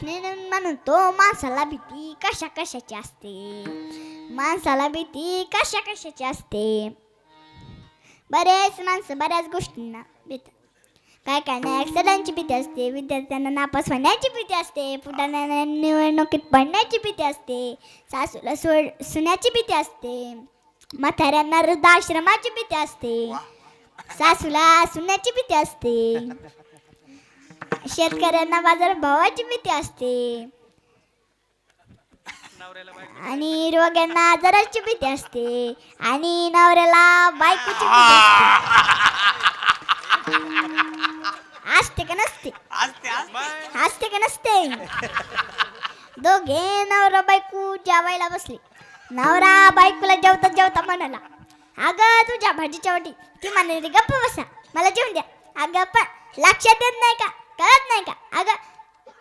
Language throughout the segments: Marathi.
प्रश्न म्हणतो, माणसाला भीती कशा कशाची असते? माणसाला भीती कशा कशाची असते? बरेच माणसं बऱ्याच गोष्टींना भीतात. काय काय ना ॲक्सिडेंटची भीती असते, विद्यार्थ्यांना नापास होण्याची भीती असते, पुढाऱ्यांना निवडणुकीत पडण्याची भीती असते, सासूला सुण्याची भीती असते, म्हाताऱ्यांना वृद्धाश्रमाची भीती असते, सासूला सुण्याची भीती असते, शेतकऱ्यांना बाजारभावाची भीती असते, आणि रोग्यांना आजाराची भीती असते, आणि नवऱ्याला बायकोची भीती असते का नसते? असते का नसते? दोघे नवरा बायको जेवायला बसले. नवरा बायकोला जेवता जेवता म्हणाला, अगं तुझ्या भाजीच्या वाटी. ती म्हणाली, गप्प बसा, मला जेवून द्या. अगं पण लक्षात येत नाही का, कळत नाही का? अगं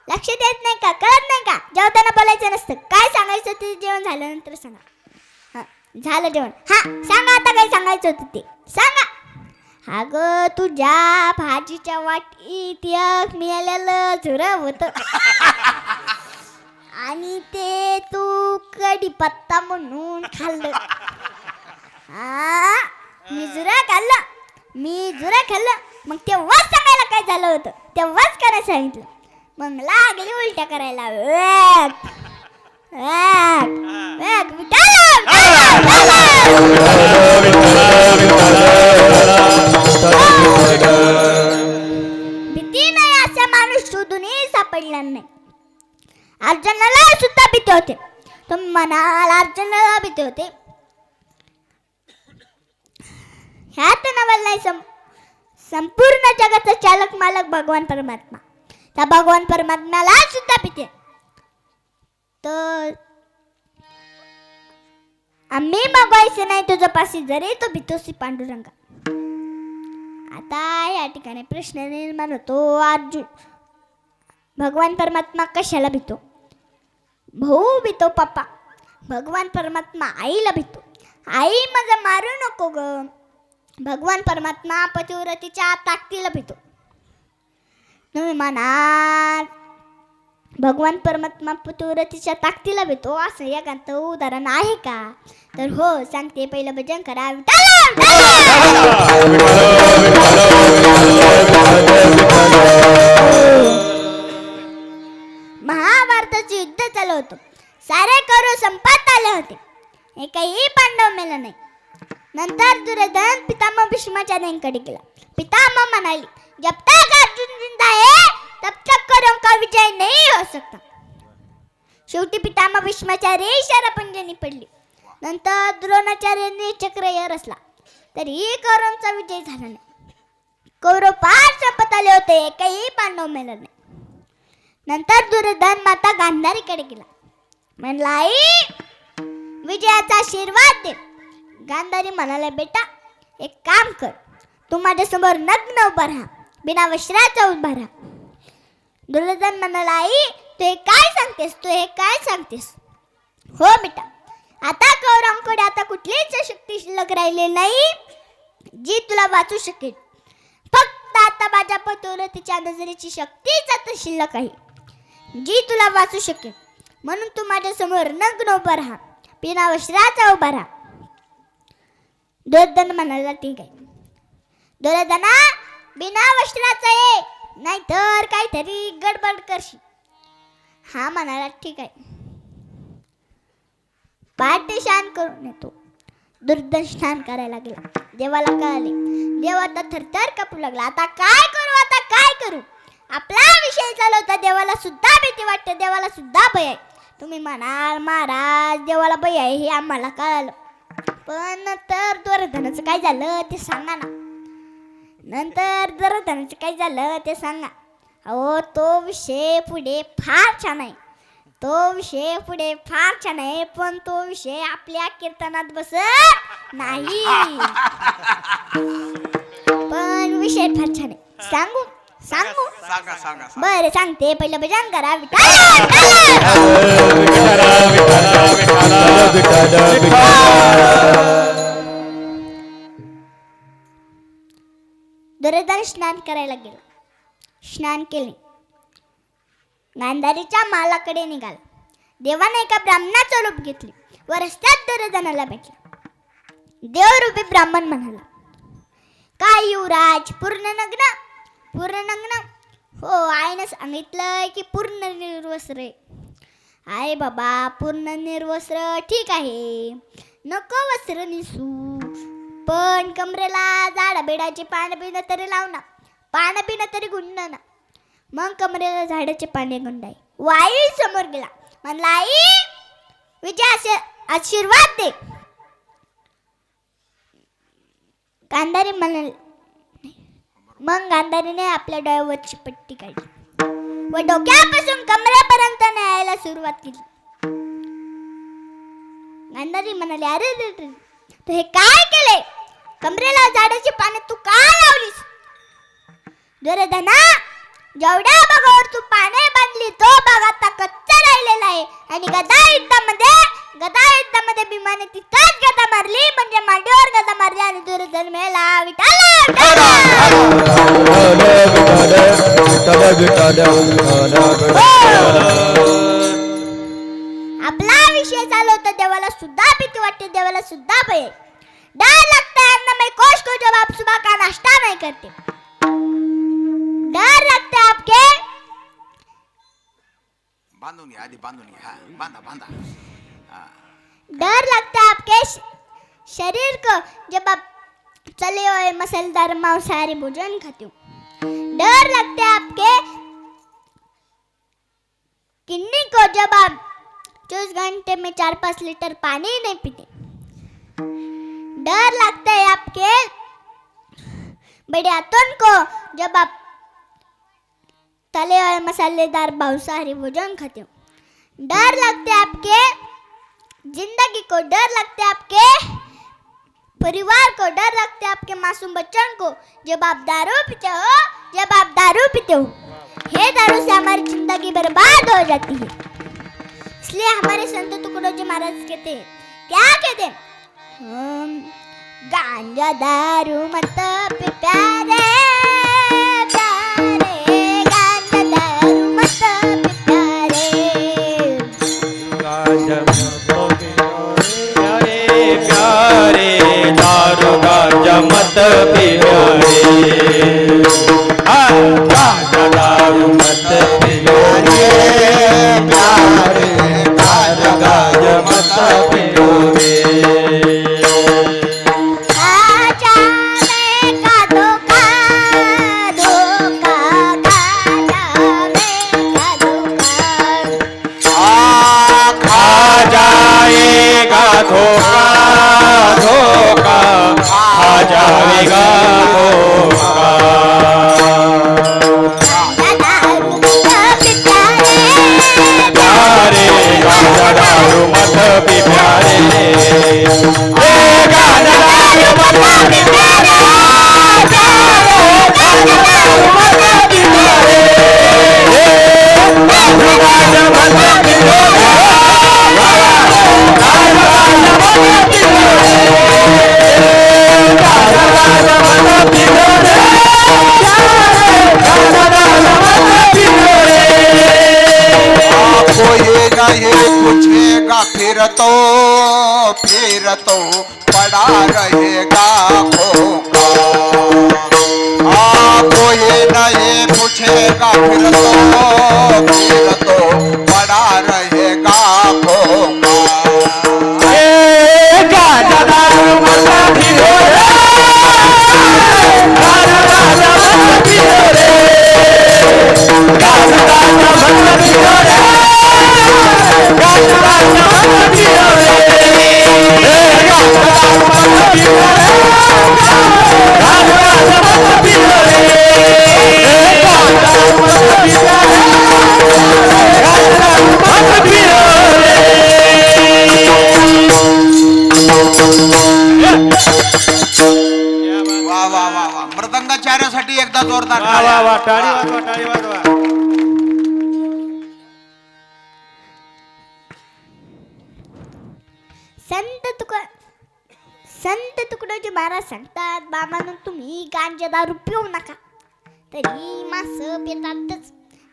लक्षात येत नाही का, कळत नाही का? जेवताना बोलायचं नसतं. काय सांगायचं ते जेवण झाल्यानंतर सांगा. हां झालं जेवण. हां सांगा आता काय सांगायचं होतं ते सांगा. अगं तुझ्या भाजीच्या वाटीत एक मिळालेलं झुरं होतं आणि ते तू कढीपत्ता म्हणून खाल्लं. मी झुरं खाल्लं. मग तेव्हाच सांगायला काय झालं होतं, तेव्हाच करायला सांगितलं. मग लागली उलट्या करायला. भीती नाही असा माणूस शोधूनही सापडला नाही. अर्जुनाला सुद्धा भीती होते. तुम्ही म्हणाल अर्जुनाला भीती होते. ह्यात नवल नाही, संपूर्ण जगाचा चालक मालक भगवान परमात्मा. त्या भगवान परमात्म्याला सुद्धा भीती आहे. तर आम्ही मागवायचं नाही तुझं पाशी, जरी तो भीतोसी पांडुरंगा. आता या ठिकाणी प्रश्न निर्माण होतो, अर्जुन भगवान परमात्मा कशाला भीतो? भाऊ भीतो पप्पा. भगवान परमात्मा आईला भीतो. आई माझं मारू नको ग. भगवान परमात्मा पतिव्रतीच्या ताकदीला भीतो. तुम्ही म्हणाल भगवान परमात्मा पतिव्रतीच्या ताकदीला भीतो, असं एकांत उदाहरण आहे का? तर हो सांगते. पहिलं भजन करा. महाभारताचे युद्ध चालू होतं. सारे कौरव संपात आले होते. एकही पांडव मेला नाही. नंतर दुर्योधन पितामह भीष्माचार्यांकडे गेला. पितामह म्हणाले, जब तक अर्जुन जिंदा है तब तक कौरवों का विजय नहीं हो सकता. शेवटी पितामह भीष्माचार्य शरपंजनी पडली. नंतर द्रोणाचार्यांनी चक्रव्यूह रचला, तरीही कौरवांचा विजय झाला नाही. कौरव पार संपत आले होते. एकही पांडव मेला नाही. नंतर दुर्योधन माता गांधारीकडे गेला. म्हणला, आई विजयाचा आशीर्वाद दे. गांधारी म्हणाले, बेटा एक काम कर, तू माझ्यासमोर नग्न उभा राहा, बिना वस्त्राचा उभा राहा. दुर्योधन म्हणाला, आई तू हे काय सांगतेस, तू हे काय सांगतेस? हो बेटा, आता कौरवांकडे आता कुठलीच शक्ती शिल्लक राहिली नाही जी तुला वाचू शकेल. फक्त आता माझ्या पतिव्रतेच्या नजरेची शक्तीच आता शिल्लक आहे जी तुला वाचू शकेल. म्हणून तू माझ्यासमोर नग्न उभा राहा, बिना वस्त्राचा उभा राहा. दुर्योधन म्हणाला, ठीक आहे. दुर्योधना बिना वस्त्राचा ये, नाहीतर काहीतरी गडबड करशील. हा म्हणाला, ठीक आहे. पहाटे स्नान करून येतो. दुर्योधन स्नान करायला गेला. देवाला कळाले. देव आता थरथर कापू लागला. आता काय करू, आता काय करू? आपला विषय चालू होता. देवाला सुद्धा भीती वाटते, देवाला सुद्धा भय आहे. तुम्ही म्हणाल महाराज देवाला भय आहे हे आम्हाला कळालं, पण नंतर दुर्योधनाचं काय झालं ते सांगा ना. नंतर दुर्योधनाचं काय झालं ते सांगा. अहो तो विषय पुढे फार छान आहे, तो विषय पुढे फार छान आहे, पण तो विषय आपल्या कीर्तनात बसत नाही. पण विषय फार छान आहे. सांगू सांगू बरं सांगते. पहिलं भजन करा. दुर्योधन स्नान करायला गेला. स्नान केले. गांधारीच्या मालाकडे निघाला. देवाने एका ब्राह्मणाचं रूप घेतले व रस्त्यात दुर्योधनाला भेटला. देवरूपी ब्राह्मण म्हणाला, काय युवराज, पूर्ण नग्न? पूर्ण नग्न? हो, आईनं सांगितलंय की पूर्ण निर्वस्त्र. आहे बाबा, पूर्ण निर्वस्त्र ठीक आहे, नको वस्त्र निसू, पण कमरेला झाडा बेडाचे पानं पिणं तरी लाव ना, पानं पिणं तरी गुंड ना. मग कमरेला झाडाचे पाने गुंडाई. वाई समोर गेला, म्हणला, आई विजय आशीर्वाद दे. गांधारी म्हणाले. मग गांधारीने आपल्या डोळ्यावरची पट्टी काढली व डोक्यापासून कमरेपर्यंत न्यायला सुरुवात केली. गांधारी म्हणाले, अरे तू हे काय केले? कमरेला झाडाची पाने तू का लावलीस? दुर्योधना, जेवढ्या भागावर तू पाने बांधली तो भाग आता कच्चा राहिलेला आहे. आणि गदा युद्धामध्ये भीमाने तिथंच गदा मारली, म्हणजे मांडीवर गदा मारली आणि दुर्योधन मेला. आपला विषय चालू होता. देवाला सुद्धा भीती वाटते, देवाला सुद्धा भय, डर लगता है अन्नमय कोश को जब आप सुबह का नाश्ता नहीं करते. डर लगता है आपके, बांधून घ्या आधी, बांधून घ्या, बांधा बांधा. डर लगता है आपके शरीर को जब आप चले हुए मसालेदार मांसाहारी भोजन खाते हो. डर लगता है आपके किडनी को जब आप 24 घंटे में 4-5 लीटर पानी नहीं पीते. डर लगता है आपके बड़े हाथों को जब आप तले हुए मसालेदार मांसाहारी भोजन खाते हो. डर लगता है आपके जिंदगी को, डर लगता है आपके परिवार को, डर लगता है आपके मासूम बच्चों को जब आप दारू पीते हो. ये दारू से हमारी जिंदगी बर्बाद हो जाती है. इसलिए हमारे संत तुकडोजी महाराज कहते हैं, क्या कहते हैं? गांजा दारू मत पी प्यारे, प्यारे गांजा दारू मत पी प्यारे. गांजा मत प्यारे, प्यारे दारू गांजा मत प्यारे. गांजा दारू मत प्यारे, प्यारे दारू गांजा मत प्यारे. धोखा खा जाएगा धोखा. प्यारे गांजा दारू मत पी प्यारे, गांजा दारू मत पी प्यारे, गांजा दारू मत पी प्यारे, गांजा मत पी प्यारे. पूछेगा फिर तो पड़ा रहेगा खोखा. कोई नहीं पूछेगा फिर तो पड़ा रहेगा खोखा. गांजा दारू मत पियो रे, गांजा मत पियो रे, गांजा मत पियो रे, गांजा मत पियो रे, गांजा मत पियो रे, गांजा मत पियो रे, गांजा मत पियो रे, गांजा मत पियो रे. वा वा वा वा, मृदंगाचार्यासाठी एकदा जोरदार वा वा वा, टाळी वाजवा, टाळी वाजवा. संत तुकडोजी महाराज सांगतात, बाबांनो तुम्ही गांजा दारू पिऊ नका. तरी माणसं पितातच.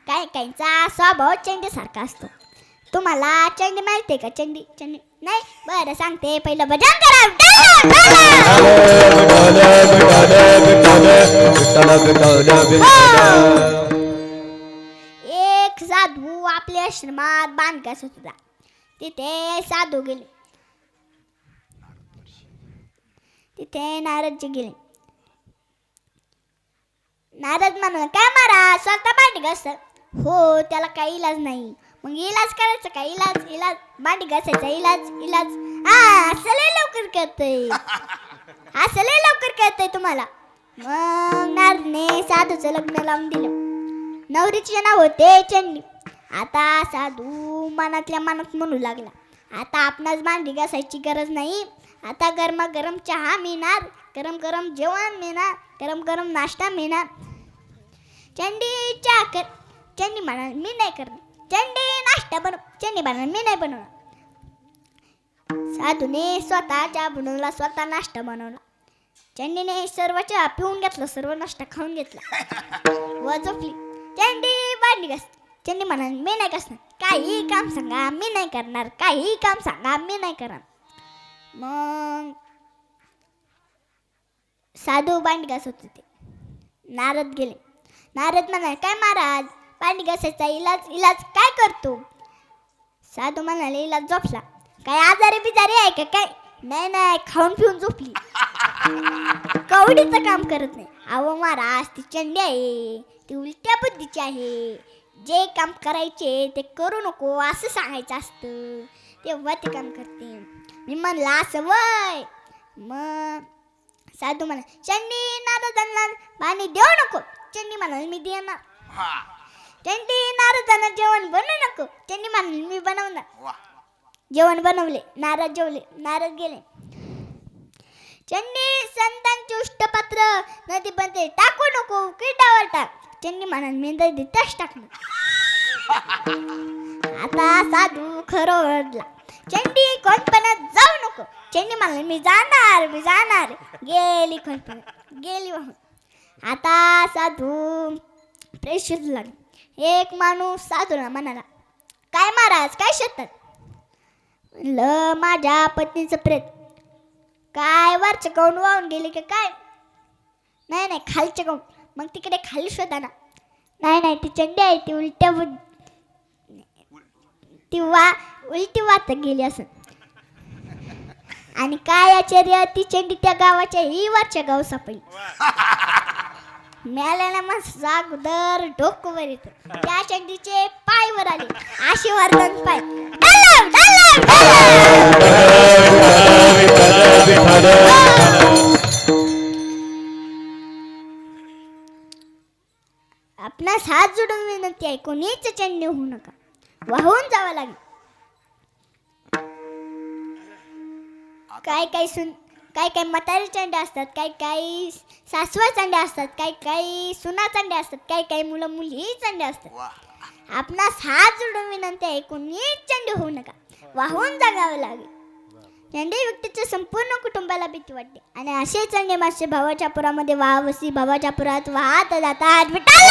काही काहींचा स्वभाव चंडीसारखा असतो. तुम्हाला चंडी माहिती का? चंडी चंडी नाही? बरं सांगते. पहिलं भजन करा. एक साधू आपल्या आश्रमात बांध घासत होता. तिथे साधू गेले. तिथे नारदजी गेले. नारद म्हणाला, काय महाराज स्वतः भांडी घासतात? हो, त्याला काही इलाज नाही. मग इलाज करायचा का? इलाज इलाज भांडी घासायचा इलाज इलाज. हा, असं लय लवकर कळतंय. असं लय लवकर कळतंय तुम्हाला. मग नारदने साधूचं लग्न लावून दिलं. नवरीचे नाव होते चंडी. आता साधू मनातल्या मनात म्हणू लागला, आता आपणास भांडी घासायची गरज नाही. आता गरमागरम चहा मिळणार, गरम गरम जेवण मिळणार, गरम गरम नाश्ता मिळणार. चंडी चहा कर. चंडी म्हणाल, मी नाही करणार. चंडी नाश्ता बनव. चंडी म्हणाल, मी नाही बनवणार. साधूने स्वतः चहा बनवला, स्वतः नाश्ता बनवला. चंडीने सर्व चहा पिऊन घेतला, सर्व नाश्ता खाऊन घेतला व झोपली. चंडी भांडी घास. चंडी म्हणाल, मी नाही घासणार. काही काम सांगा, मी नाही करणार. काही काम सांगा, मी नाही करणार. मग साधू भांडी घासत होते. नारद गेले. नारद म्हणाले, काय महाराज भांडी घासायचा इलाज इलाज काय करतो? साधू म्हणाले, इलाज झोपला. काय आजारी बिजारी आहे का काय? नाही नाही, खाऊन पिऊन झोपली. कवडीचं काम करत नाही. अहो महाराज, ती चंडी आहे, ती उलट्या बुद्धीची आहे. जे काम करायचे ते करू नको असं सांगायचं असतं, तेव्हा ते काम करते. मी म्हणला असं वय. मग साधू म्हणा, चंडी नारदांना पाणी देऊ नको. चंडी म्हणाल, मी देणार. चंडी नारदांना जेवण बनवू नको. चंडी म्हणाल, मी बनवणार. जेवण बनवले. नारद जेवले. नारद गेले. चंडी संतांचे उष्टपात्र नदीमध्ये टाकू नको, किटावर टाक. चंडी म्हणाल, मी नदीतच टाकणार. आता साधू खरं ओरडला, चंडी खोटपणात जाऊ नको. चंडी म्हणाल, मी जाणार मी जाणार. गेली खोटपणात, गेली वाहून. आता साधू प्रेस शोधू लागला. एक माणूस साधूला म्हणाला, काय महाराज काय शोधतात? म्हणलं, माझ्या पत्नीचं प्रेत. काय वरचं गाऊन वाहून गेली का काय? नाही नाही, खालचं गाऊन. मग तिकडे खाली शोधा ना. नाही नाही, ती चंडी आहे, ती उलट्या उलटी वाट गेली असं. आणि काय आश्चर्य, ती चंडी त्या गावाच्या ही वरच्या गाव सापडली. मेल्याला मग जागोदर डोकं वर येतं. त्या चंडीचे पाय वर आले, आशीर्वादन पाय. आपणास हात जोडून विनंती आहे, कोणीच चंडी होऊ नका. वाहून जावं लागेल. काय काय म्हातारी चंडी असतात, काही सासवा चंडी असतात, काही सुना चंडी असतात, काही मुलं मुली चंडी असतात. आपणास हात जोडून विनंती आहे, कोणीच चंडी होऊ नका. वाहून जागावं लागेल. चंडी व्यक्तीच्या संपूर्ण कुटुंबाला भीती वाटते. आणि असे चंडी मासे भावाच्या पुरामध्ये वाहवसी भावाच्या पुरात वाहत जातात. विठ्ठल